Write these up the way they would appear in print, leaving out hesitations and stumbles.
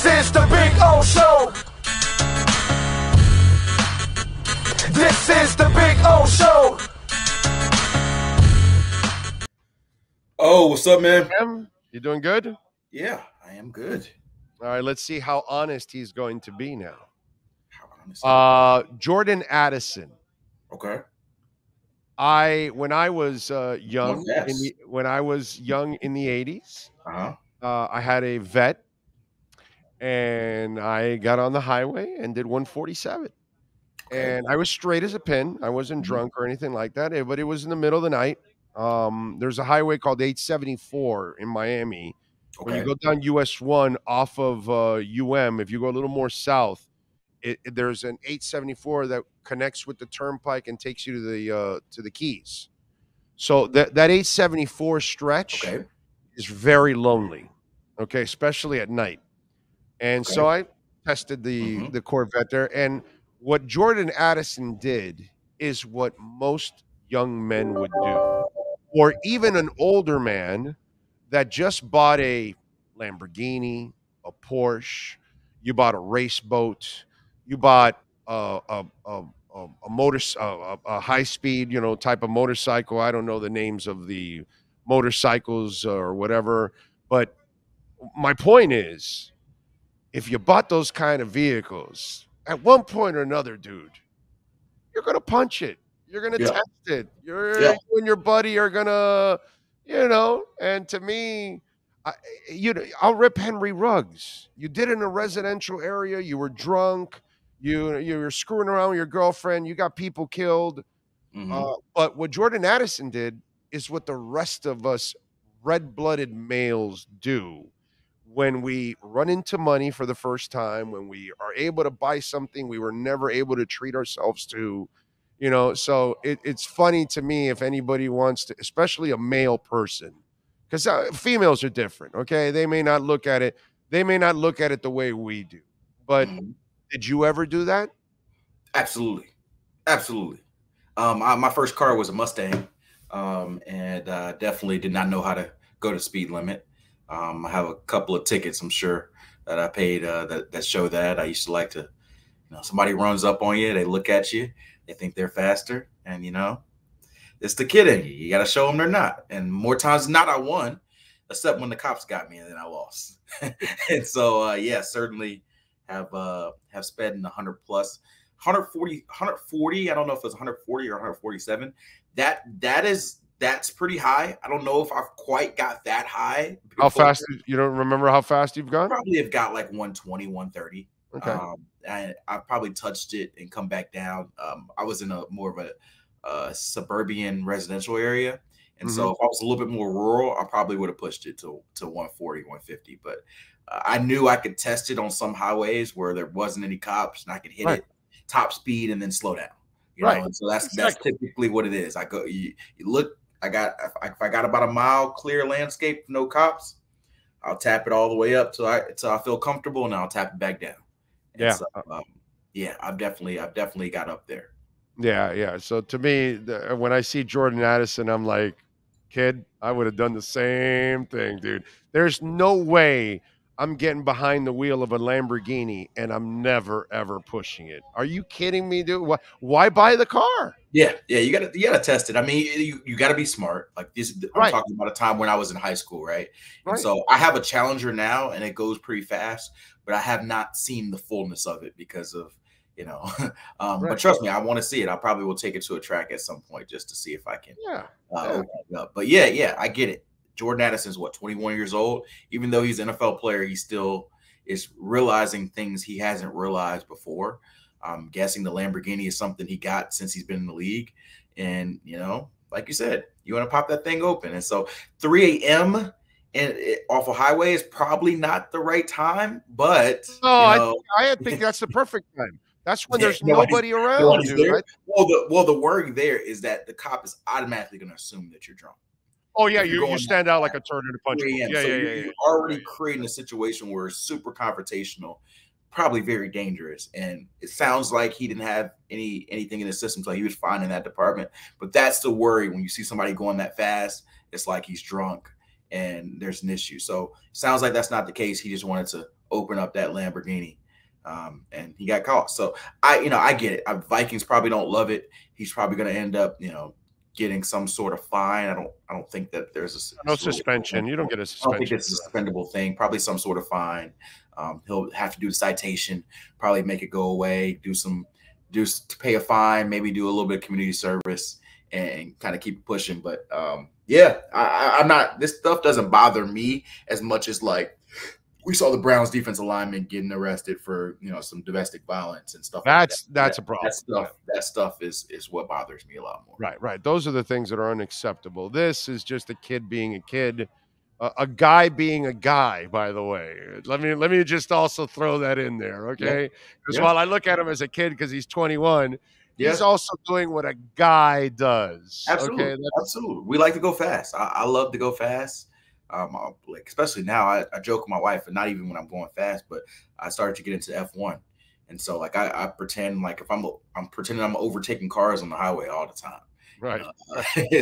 This is the Big O Show. This is the Big O Show. Oh, what's up, man? You doing good? Yeah, I am good. All right, let's see how honest he's going to be now. How honest? Jordan Addison. Okay. When I was young, Yes. when I was young in the 80s, Uh-huh. I had a vet, and I got on the highway and did 147. Okay. And I was straight as a pin. I wasn't drunk or anything like that, but it was in the middle of the night. There's a highway called 874 in Miami. When you Okay. go down US 1 off of UM, if you go a little more south, there's an 874 that connects with the turnpike and takes you to the Keys. So that 874 stretch Okay. is very lonely, okay, especially at night. And so I tested the Corvette there, and what Jordan Addison did is what most young men would do, or even an older man that just bought a Lamborghini, a Porsche, you bought a race boat, you bought a high speed, type of motorcycle. I don't know the names of the motorcycles or whatever, but my point is, if you bought those kind of vehicles, at one point or another, dude, you're gonna punch it. You're gonna test it. You and your buddy are gonna, And to me, I'll rip Henry Ruggs. You did it in a residential area. You were drunk. You were screwing around with your girlfriend. You got people killed. But what Jordan Addison did is what the rest of us red-blooded males do when we run into money for the first time, when we are able to buy something we were never able to treat ourselves to. So it's funny to me if anybody wants to, especially a male person, because females are different. Okay, they may not look at it. They may not look at it the way we do. But did you ever do that? Absolutely. My first car was a Mustang, and definitely did not know how to go to speed limit. I have a couple of tickets, I'm sure, that I paid that show that. I used to like to, somebody runs up on you, they look at you, they think they're faster, and it's the kid in you. You got to show them they're not. And more times than not, I won, except when the cops got me and then I lost. And so, certainly have sped in 100 plus, 140. I don't know if it's 140 or 147. That's pretty high. I don't know if I've quite got that high. How fast? You don't remember how fast you've gone? Probably have got like 120, 130. Okay. I probably touched it and come back down. I was in a more of a suburban residential area. And so if I was a little bit more rural, I probably would have pushed it to 140, 150. But I knew I could test it on some highways where there wasn't any cops and I could hit it top speed and then slow down. And so that's typically what it is. I go, you look, if I got about a mile clear landscape, no cops, I'll tap it all the way up till I feel comfortable, and I'll tap it back down. And so, I've definitely got up there. Yeah. So to me, when I see Jordan Addison, I'm like, kid, I would have done the same thing, dude. There's no way I'm getting behind the wheel of a Lamborghini and I'm never ever pushing it. Are you kidding me, dude? Why buy the car? Yeah, you gotta test it. I mean, you gotta be smart. Like this, I'm talking about a time when I was in high school, right? And so I have a Challenger now, and it goes pretty fast, but I have not seen the fullness of it because of But trust me, I want to see it. I probably will take it to a track at some point just to see if I can. Open it up. But yeah, I get it. Jordan Addison's 21 years old. Even though he's an NFL player, he still is realizing things he hasn't realized before. I'm guessing the Lamborghini is something he got since he's been in the league. And, like you said, you want to pop that thing open. And so 3 a.m. and off a highway is probably not the right time. But I think that's the perfect time. That's when there's nobody around, dude. Right? Well, the worry there is that the cop is automatically going to assume that you're drunk. Oh, yeah, you stand out like a turd in a punch bowl. You're already creating a situation where it's super confrontational, probably very dangerous. And it sounds like he didn't have anything in his system, so he was fine in that department. But that's the worry when you see somebody going that fast. It's like he's drunk and there's an issue. So it sounds like that's not the case. He just wanted to open up that Lamborghini. And he got caught. So I get it. Vikings probably don't love it. He's probably going to end up, getting some sort of fine. I don't think that there's no suspension. You don't get a suspension. I don't think it's a suspendable thing. Probably some sort of fine. He'll have to do the citation, probably make it go away, do to pay a fine, maybe do a little bit of community service and kind of keep pushing. But I'm not. This stuff doesn't bother me as much as like we saw the Browns defensive lineman getting arrested for some domestic violence and stuff. That's a problem. That stuff is what bothers me a lot more. Right. Those are the things that are unacceptable. This is just a kid being a kid, a guy being a guy. By the way, let me just also throw that in there, okay? Because while I look at him as a kid because he's 21, he's also doing what a guy does. Absolutely, okay? Absolutely. We like to go fast. I love to go fast. Like especially now, I joke with my wife, and not even when I'm going fast, but I started to get into F1, and so like I pretend like if I'm pretending I'm overtaking cars on the highway all the time, right?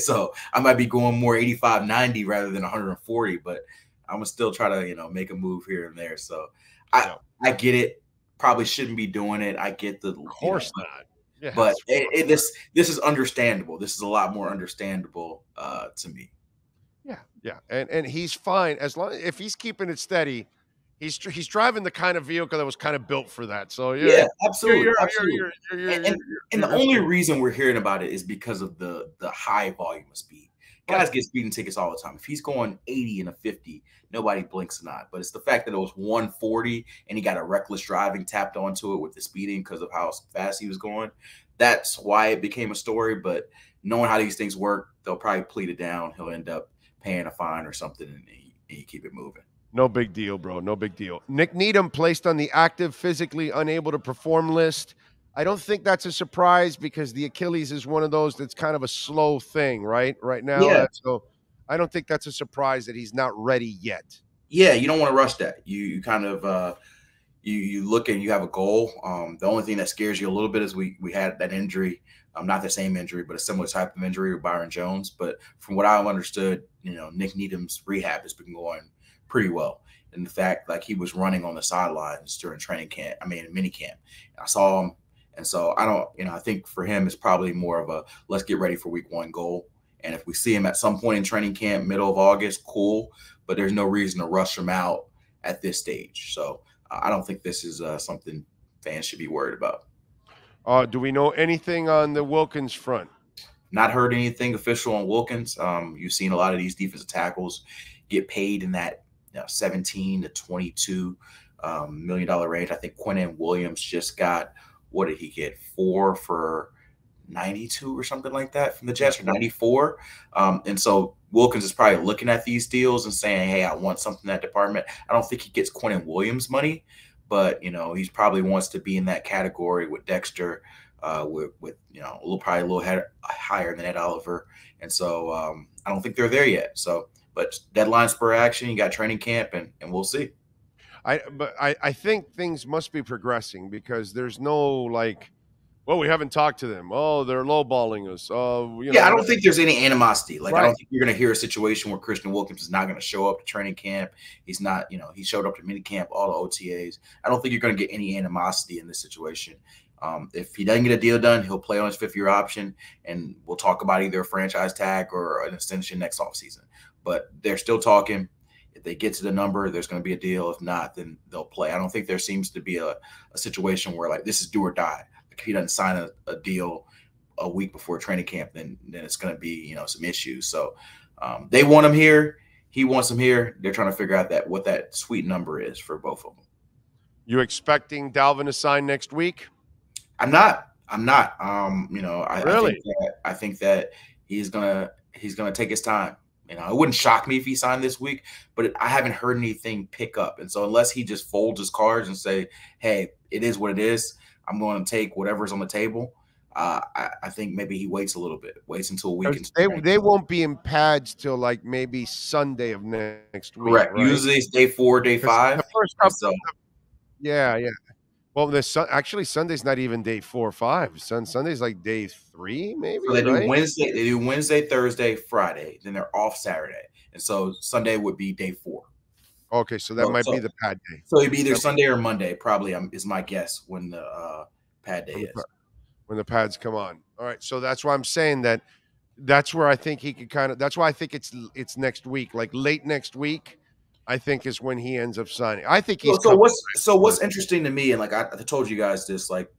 So I might be going more 85, 90 rather than 140, but I'm gonna still try to make a move here and there. So I get it. Probably shouldn't be doing it. I get the of course not. Yeah, but this is understandable. This is a lot more understandable to me. Yeah, and he's fine as long if he's keeping it steady. He's driving the kind of vehicle that was kind of built for that. So absolutely. And the only reason we're hearing about it is because of the high volume of speed. Guys get speeding tickets all the time. If he's going 80 and a 50, nobody blinks an eye. But it's the fact that it was 140 and he got a reckless driving tapped onto it with the speeding because of how fast he was going. That's why it became a story. But knowing how these things work, they'll probably plead it down. He'll end up paying a fine or something, and you keep it moving. No big deal, bro. No big deal. Nick Needham placed on the active, physically unable to perform list. I don't think that's a surprise because the Achilles is one of those that's kind of a slow thing, right now. Yeah. So I don't think that's a surprise that he's not ready yet. Yeah, you don't want to rush that. You kind of you look and you have a goal. The only thing that scares you a little bit is we had that injury. Not the same injury, but a similar type of injury with Byron Jones. But from what I've understood, Nick Needham's rehab has been going pretty well. And the fact, like, he was running on the sidelines during training camp, mini camp. I saw him. And so I think for him, it's probably more of a let's get ready for week 1 goal. And if we see him at some point in training camp, middle of August, cool. But there's no reason to rush him out at this stage. So I don't think this is something fans should be worried about. Do we know anything on the Wilkins front? Not heard anything official on Wilkins. You've seen a lot of these defensive tackles get paid in that 17 to 22 $1 million range. I think Quinnen Williams just got, what did he get? 4 for 92 or something like that from the Jets, or 94. And so Wilkins is probably looking at these deals and saying, hey, I want something in that department. I don't think he gets Quinnen Williams money, but he's probably wants to be in that category with Dexter, with probably a little higher than Ed Oliver, and so I don't think they're there yet. So, but deadline spur action, you got training camp, and we'll see. I think things must be progressing because there's no we haven't talked to them. Oh, they're lowballing us. I don't think there's any animosity. I don't think you're going to hear a situation where Christian Wilkins is not going to show up to training camp. He's not, he showed up to mini camp, all the OTAs. I don't think you're going to get any animosity in this situation. If he doesn't get a deal done, he'll play on his 5th-year option, and we'll talk about either a franchise tag or an extension next offseason. But they're still talking. If they get to the number, there's going to be a deal. If not, then they'll play. I don't think there seems to be a situation where this is do or die. If he doesn't sign a deal a week before training camp, then it's going to be, some issues. So they want him here. He wants him here. They're trying to figure out what that sweet number is for both of them. You expecting Dalvin to sign next week? I'm not. Really? I think that he's gonna take his time. It wouldn't shock me if he signed this week, but I haven't heard anything pick up. And so unless he just folds his cards and say, hey, it is what it is, I'm going to take whatever's on the table. I think maybe he waits a little bit, waits until a week. They won't be in pads till maybe Sunday of next week. Correct. Right? Usually it's day 4, day 5. The first couple. Yeah. Well, actually Sunday's not even day 4 or 5. Sunday's like day 3, maybe. So they do Wednesday. They do Wednesday, Thursday, Friday. Then they're off Saturday, and so Sunday would be day 4. Okay, so that might be the pad day. So it'd be either Sunday or Monday, probably. Is my guess when the pad day is. When the pads come on. All right, so that's why I'm saying that. That's where I think he could kind of. That's why I think it's next week, like late next week. I think is when he ends up signing. I think he's. What's interesting to me, and like I told you guys this, like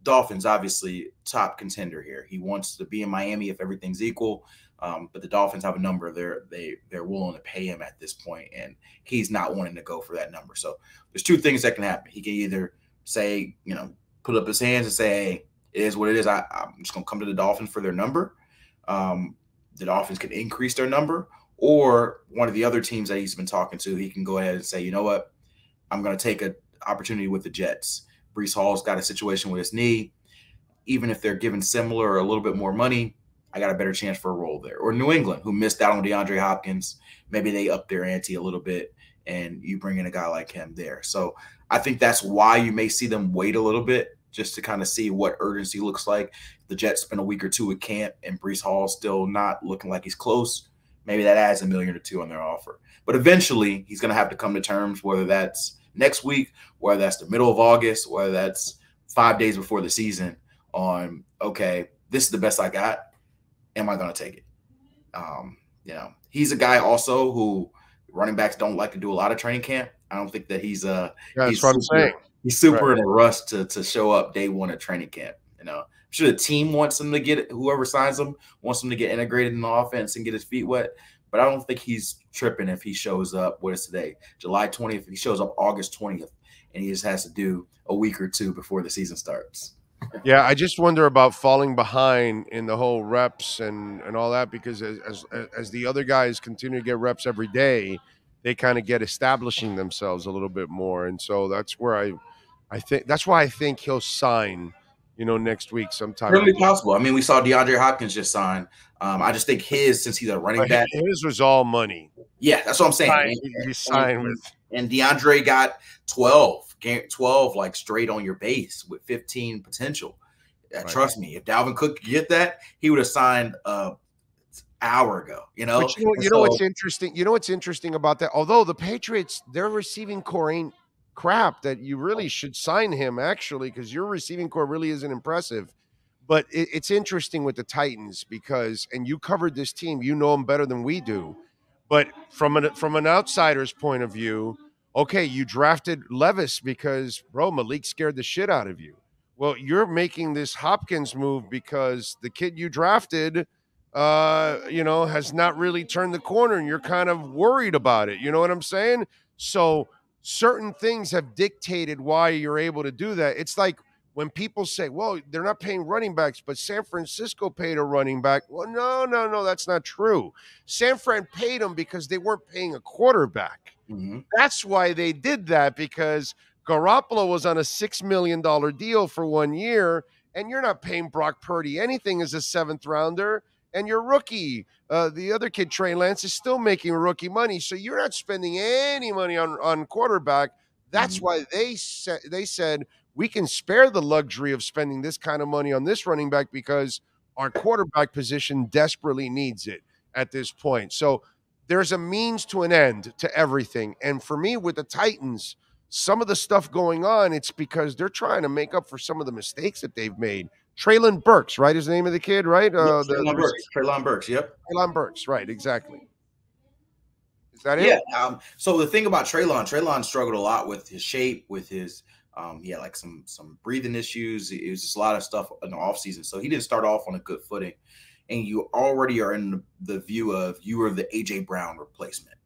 Dolphins obviously top contender here. He wants to be in Miami if everything's equal, but the Dolphins have a number they're willing to pay him at this point, and he's not wanting to go for that number. So there's two things that can happen. He can either say, put up his hands and say, "Hey, it is what it is. I'm just gonna come to the Dolphins for their number." The Dolphins can increase their number. Or one of the other teams that he's been talking to, he can go ahead and say, you know what, I'm going to take an opportunity with the Jets. Breece Hall's got a situation with his knee. Even if they're given similar or a little bit more money, I got a better chance for a role there. Or New England, who missed out on DeAndre Hopkins. Maybe they up their ante a little bit, and you bring in a guy like him there. So I think that's why you may see them wait a little bit, just to kind of see what urgency looks like. The Jets spent a week or two at camp, and Breece Hall's still not looking like he's close. Maybe that adds $1 million or $2 million on their offer. But eventually, he's going to have to come to terms, whether that's next week, whether that's the middle of August, whether that's 5 days before the season, on, okay, this is the best I got. Am I going to take it? He's a guy also who running backs don't like to do a lot of training camp. I don't think that he's that's what I'm saying. He's super in a rush to show up day one at training camp. I'm sure the team wants him to get whoever signs him wants him to get integrated in the offense and get his feet wet. But I don't think he's tripping if he shows up. What is today? July 20th. If he shows up August 20th, and he just has to do a week or two before the season starts. Yeah, I just wonder about falling behind in the whole reps and all that, because as the other guys continue to get reps every day, they kind of get establishing themselves a little bit more. And so that's where I think that's why I think he'll sign, next week sometime. Really possible. I mean, we saw DeAndre Hopkins just sign. I just think since he's a running back, his was all money. Yeah, that's what I'm saying. He signed with, and DeAndre got 12 like straight on your base with 15 potential. Right. Trust me, if Dalvin Cook could get that, he would have signed hour ago. But you know what's interesting? You know what's interesting about that? Although the Patriots, their receiving core ain't crap, that you really should sign him, actually, because your receiving core really isn't impressive. But it's interesting with the Titans because, and you covered this team, you know them better than we do. But from an outsider's point of view, okay, you drafted Levis because, bro, Malik scared the shit out of you. Well, you're making this Hopkins move because the kid you drafted has not really turned the corner, and you're kind of worried about it. You know what I'm saying? So certain things have dictated why you're able to do that. It's like when people say, well, they're not paying running backs, but San Francisco paid a running back. Well, no, that's not true. San Fran paid them because they weren't paying a quarterback. Mm-hmm. That's why they did that, because Garoppolo was on a $6 million deal for 1 year, and you're not paying Brock Purdy anything as a 7th rounder. And your rookie, the other kid, Trey Lance, is still making rookie money. So you're not spending any money on quarterback. That's why they said we can spare the luxury of spending this kind of money on this running back because our quarterback position desperately needs it at this point. So there's a means to an end to everything. And for me, with the Titans, some of the stuff going on, it's because they're trying to make up for some of the mistakes that they've made. Treylon Burks, right? Is the name of the kid, right? Treylon Burks, yep. Treylon Burks, right, exactly. Is that it? Yeah. So the thing about Treylon struggled a lot with his shape, with his he had like some breathing issues. It was just a lot of stuff in the offseason. So he didn't start off on a good footing. And you already are in the view of you were the A.J. Brown replacement.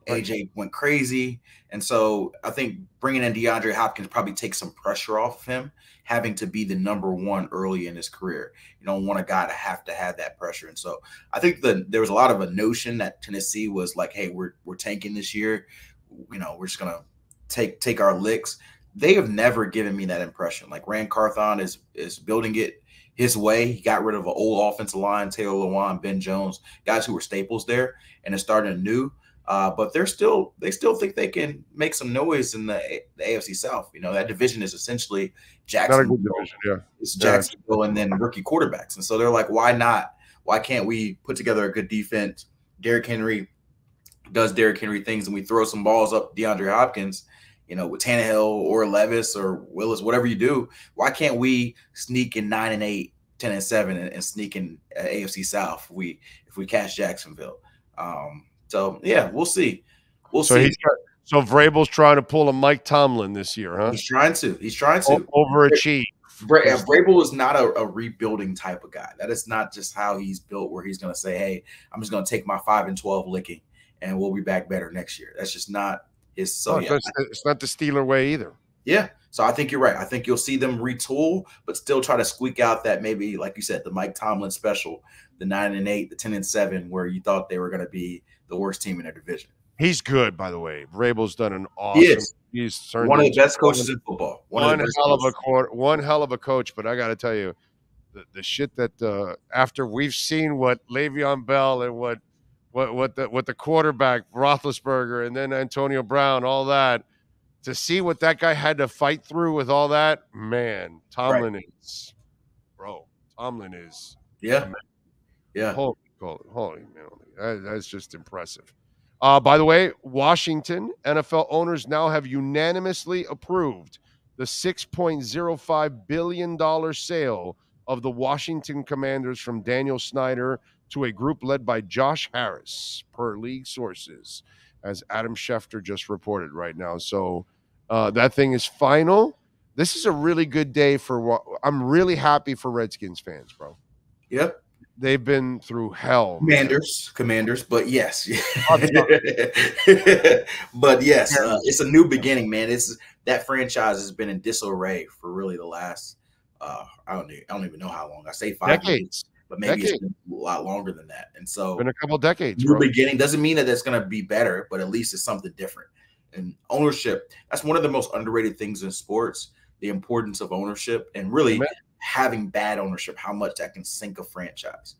AJ went crazy. And so I think bringing in DeAndre Hopkins probably takes some pressure off of him, having to be the number one early in his career. You don't want a guy to have that pressure. And so I think there was a lot of a notion that Tennessee was like, hey, we're tanking this year. We're just going to take our licks. They have never given me that impression. Like Rand Carthon is building it his way. He got rid of an old offensive line, Taylor Lewan, Ben Jones, guys who were staples there, and is starting anew. But they still think they can make some noise in the AFC South. That division is essentially Jacksonville. Not a good division, yeah. It's Jacksonville and then rookie quarterbacks. And so they're like, why not? Why can't we put together a good defense? Derrick Henry does Derrick Henry things and we throw some balls up DeAndre Hopkins, you know, with Tannehill or Levis or Willis, whatever you do, why can't we sneak in 9-8, 10-7, and sneak in AFC South if we catch Jacksonville? So yeah, we'll see. We'll see. So Vrabel's trying to pull a Mike Tomlin this year, huh? He's trying to. Overachieve. Vrabel is not a rebuilding type of guy. That is not just how he's built, where he's going to say, hey, I'm just going to take my 5-12 licking and we'll be back better next year. That's just not his. So it's not the Steeler way either. Yeah. So I think you're right. I think you'll see them retool, but still try to squeak out that maybe, like you said, the Mike Tomlin special, the 9-8, the 10-7, where you thought they were going to be the worst team in their division. He's good, by the way. Vrabel's done an awesome. He's one of the best coaches in football. One hell of a coach. But I got to tell you, the shit that after we've seen what Le'Veon Bell and what the quarterback Roethlisberger and then Antonio Brown, all that, to see what that guy had to fight through with all that, man, Tomlin is, bro. Tomlin is, yeah. Holy man, that's just impressive. By the way, Washington NFL owners now have unanimously approved the $6.05 billion sale of the Washington Commanders from Daniel Snyder to a group led by Josh Harris, per league sources, as Adam Schefter just reported right now. So that thing is final. This is a really good day I'm really happy for Redskins fans, bro. Yep. They've been through hell. Commanders, but yes. But yes, it's a new beginning, man. That franchise has been in disarray for really the last I don't even know how long. I say 5 decades, but maybe it's been a lot longer than that. And so been a couple decades. New beginning doesn't mean that it's going to be better, but at least it's something different. And ownership, that's one of the most underrated things in sports, the importance of ownership and really having bad ownership, how much that can sink a franchise.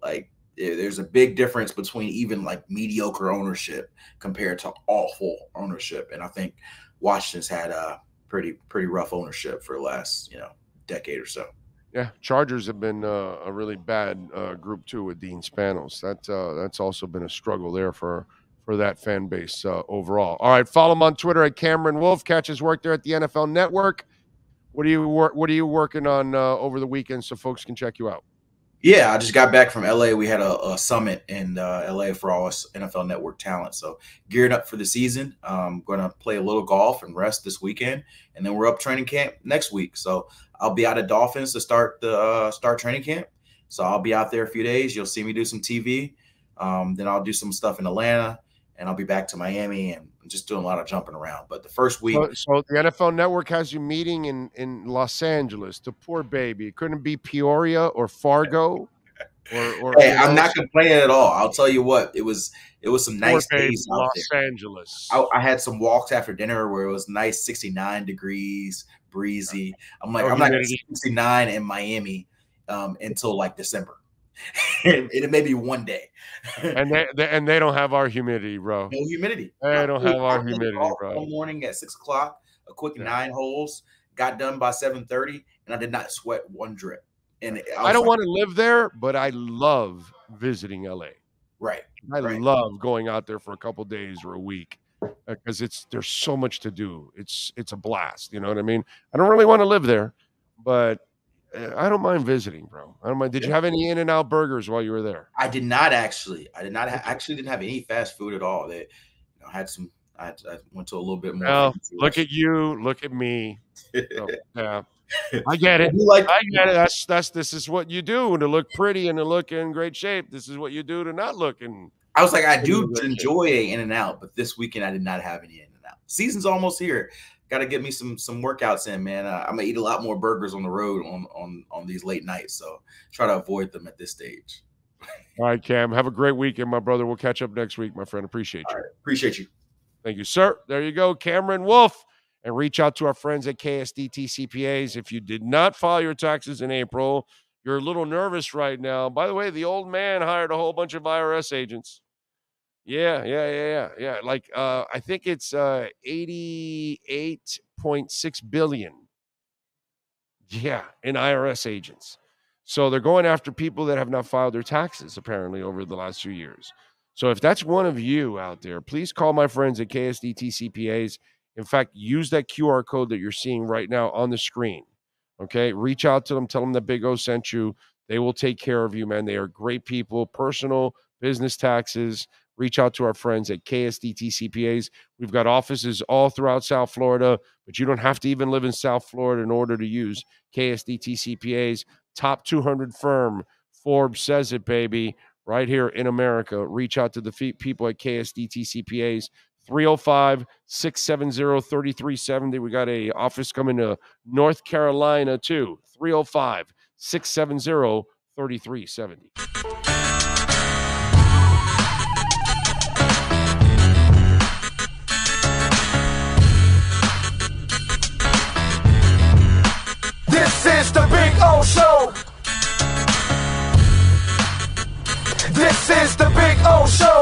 Like there's a big difference between even like mediocre ownership compared to awful ownership. And I think Washington's had a pretty rough ownership for the last, decade or so. Yeah. Chargers have been a really bad group too with Dean Spanos. That's also been a struggle there for that fan base overall. All right. Follow him on Twitter at Cameron Wolfe. Catch his work there at the NFL Network. What are you working on over the weekend so folks can check you out? Yeah, I just got back from LA. We had a summit in LA for all us NFL Network talent. So geared up for the season. I'm going to play a little golf and rest this weekend. And then we're up training camp next week. So I'll be out at Dolphins to start training camp. So I'll be out there a few days. You'll see me do some TV. Then I'll do some stuff in Atlanta. And I'll be back to Miami and just doing a lot of jumping around. But the first week. So the NFL Network has you meeting in Los Angeles. The poor baby. It couldn't be Peoria or Fargo. Hey, I'm not complaining at all. I'll tell you what. It was some nice days out there. Los Angeles. I had some walks after dinner where it was nice, 69 degrees, breezy. I'm like, I'm not going to 69 in Miami until like December. It may be one day. and they don't have our humidity, bro. No humidity. They don't have our humidity, bro. One morning at 6 o'clock, a quick 9 holes, got done by 7:30, and I did not sweat one drip. And I don't want to live there, but I love visiting LA. Right. I love going out there for a couple days or a week because there's so much to do. It's a blast. You know what I mean? I don't really want to live there, but I don't mind visiting, bro. I don't mind. Did you have any In-N-Out burgers while you were there? I did not actually. I didn't have any fast food at all. They, had some. I went to a little bit more. Well, look at you. Look at me. So, yeah, I get it. I get it. This is what you do to look pretty and to look in great shape. This is what you do to not look in. I was like, I do enjoy a In-N-Out, but this weekend I did not have any In-N-Out. Season's almost here. Got to get me some workouts in, man. I'm gonna eat a lot more burgers on the road on these late nights, so try to avoid them at this stage. All right, Cam. Have a great weekend, my brother. We'll catch up next week, my friend. Appreciate you. All right. Appreciate you. Thank you, sir. There you go, Cameron Wolfe. And reach out to our friends at KSDT CPAs. If you did not file your taxes in April, you're a little nervous right now. By the way, the old man hired a whole bunch of IRS agents. Yeah. Like, I think it's $88.6 billion. Yeah, in IRS agents. So they're going after people that have not filed their taxes, apparently, over the last few years. So if that's one of you out there, please call my friends at KSDT CPAs. In fact, use that QR code that you're seeing right now on the screen. Okay, reach out to them, tell them that Big O sent you. They will take care of you, man. They are great people, personal, business taxes. Reach out to our friends at KSDT CPAs. We've got offices all throughout South Florida, but you don't have to even live in South Florida in order to use KSDT CPAs. Top 200 firm. Forbes says it, baby. Right here in America. Reach out to the people at KSDT CPAs. 305-670-3370. We got a office coming to North Carolina, too. 305-670-3370. This is the Big O Show. This is the Big O Show.